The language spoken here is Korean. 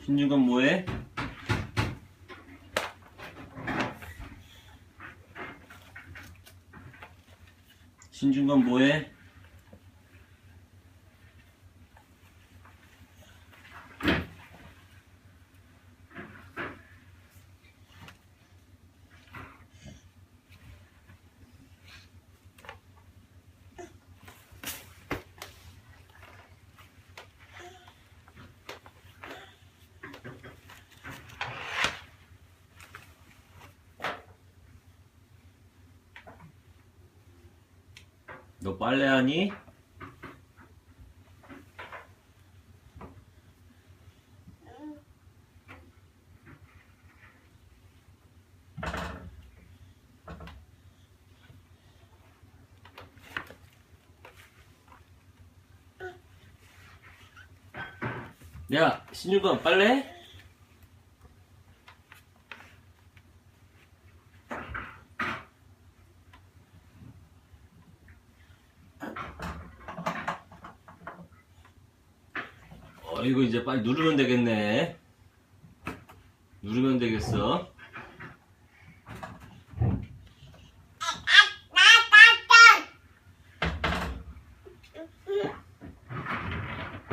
신중건 뭐해? 신중건 뭐해? 너 빨래하니? 야, 신유건 빨래? 이거 이제 빨리 누르면 되겠네. 누르면 되겠어.